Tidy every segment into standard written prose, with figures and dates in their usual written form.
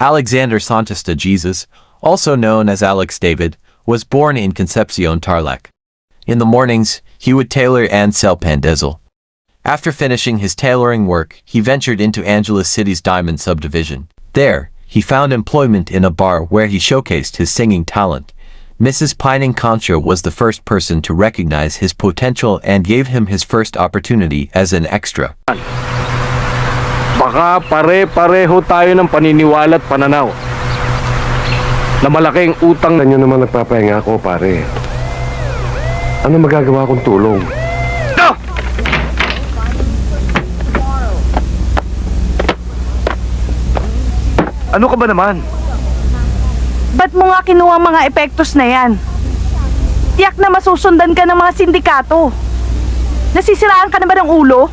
Alexander Santos de Jesus, also known as Alex David, was born in Concepcion, Tarlac. In the mornings, he would tailor and sell pandesal. After finishing his tailoring work, he ventured into Angeles City's Diamond subdivision. There, he found employment in a bar where he showcased his singing talent. Mrs. Pining Concha was the first person to recognize his potential and gave him his first opportunity as an extra. Baka pare-pareho tayo ng paniniwala at pananaw na malaking utang na Nyo naman nagpapahinga ako, pare. Ano magagawa kong tulong? Ano ka ba naman? Ba't mo nga kinuha mga epektos na yan? Tiyak na masusundan ka ng mga sindikato. Nasisiraan ka na ba ng ulo?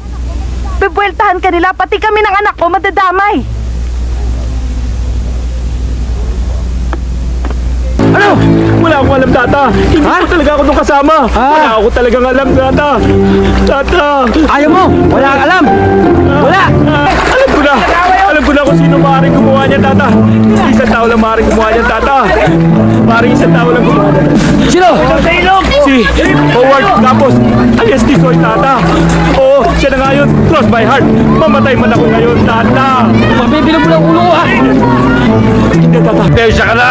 Bebueltahan ka nila, pati kami ng anak ko madadamay. Ano? Wala akong alam, Tata. Hindi ko talaga ako nung kasama. Wala ako talagang alam, Tata. Tata! Ayaw mo! Wala kang alam! Wala! Alam ko na! Alam ko na kung sino maaaring gumawa niya, Tata. Isang tao lang maaaring gumawa niya, Tata. Maaaring isang tao lang gumawa niya. Sino? Si Howard Campos, alias Tisoy, Tata. Oo, siya na nga yun. Cross my heart. Mamatay man ako ngayon, Tata. Mabibilang mo lang ulo ko, ha? Hindi, Tata. Tensya ka na!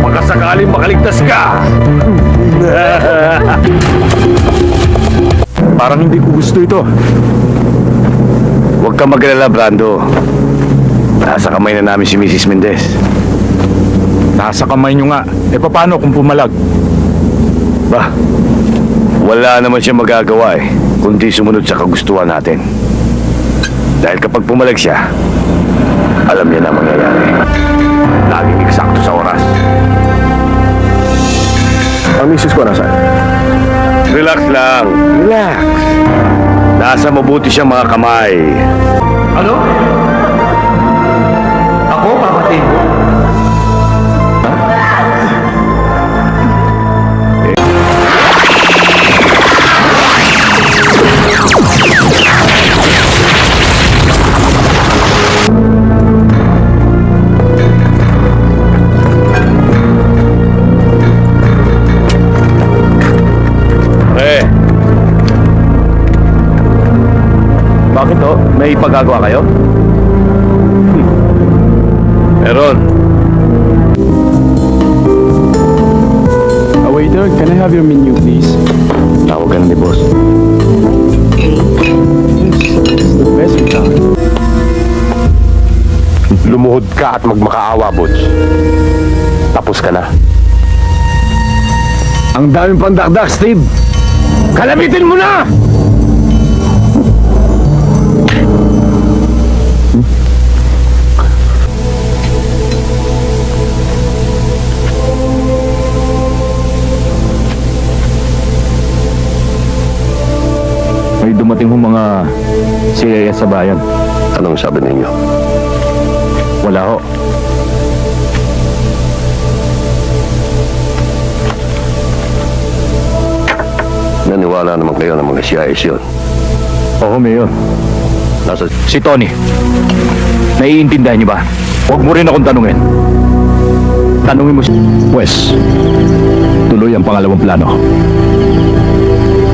Pagkasakaling makaligtas ka! Parang hindi ko gusto ito. Huwag kang mag-alala, Brando. Nasa kamay na namin si Mrs. Mendez. Nasa kamay nyo nga. E paano kung pumalag? Bah, wala naman siya magagawa kundi sumunod sa kagustuhan natin. Dahil kapag pumalag siya, alam niya na mangyayari. Laging eksakto sa oras. Ang misis ko nasaan? Relax lang. Relax. Nasa mabuti siyang mga kamay. Ano? Ako, papatid mo? Bakit to? May pagagawa kayo? Meron. Waiter, can I have your menu, please? Tawag ka na ni boss. It's the best we got. Lumuhod ka at magmakaawa, Butch. Tapos ka na. Ang daming pandakdak, Steve. Kalamitin mo na! May dumating ho mga CIS sa bayan. Anong sabi ninyo? Wala ho. Naniwala naman kayo ng mga CIS yun. Oo, Mayor. Nasa... Si Tony. Naiintindihan niyo ba? Huwag mo rin akong tanungin. Tanungin mo si... Wes, tuloy ang pangalawang plano.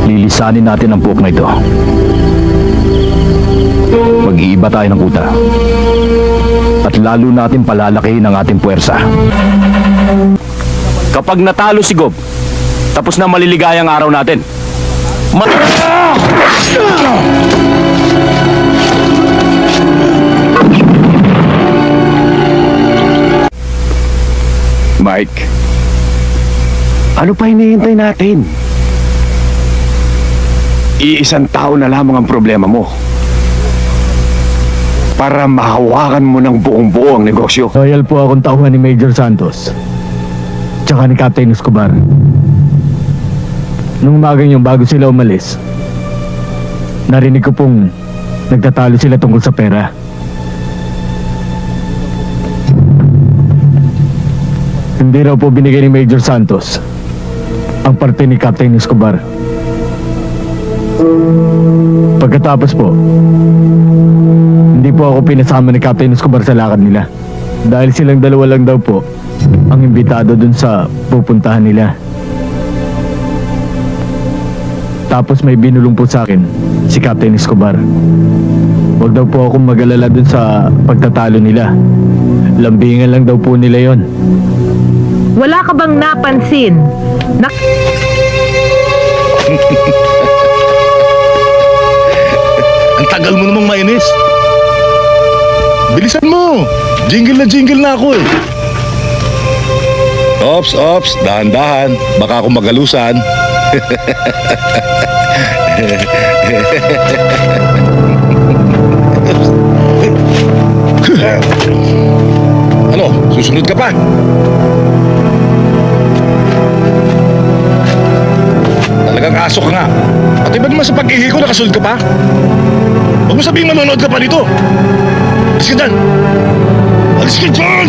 Lilisanin natin ang buhok na ito. Mag-iiba tayo ng kuta. At lalo natin palalakihin ang ating puwersa. Kapag natalo si Gob, tapos na maliligayang araw natin. Mike, Ano pa hinihintay natin? Iisang tao na lamang ang problema mo. Para mahawakan mo ng buong-buo ang negosyo. Loyal po akong tauhan ni Major Santos. Tsaka ni Captain Escobar. Nung umagang yung bago sila umalis, narinig ko pong nagtatalo sila tungkol sa pera. Hindi raw po binigay ni Major Santos ang parte ni Captain Escobar. Pagkatapos po, hindi po ako pinasama ni Captain Escobar sa lakad nila. Dahil silang dalawa lang daw po ang imbitado dun sa pupuntahan nila. Tapos may binulong po sa akin si Captain Escobar. Huwag daw po akong mag-alala dun sa pagtatalo nila. Lambingan lang daw po nila yon. Wala ka bang napansin na Ang tagal mo namang mainis. Bilisan mo. Jingle na ako eh. Ops, dahan-dahan. Baka ako magalusan. Ano, susunod ka pa? Talagang aso ka nga. Pati ba naman sa pag-ihi ko nakasunod ka pa? Huwag mo sabihin manonood ka pa dito. Alis ka dyan! Alis ka dyan!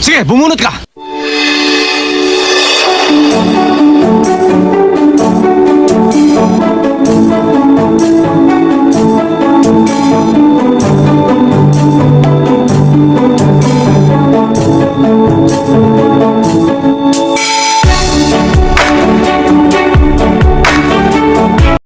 Sige, bumunot ka!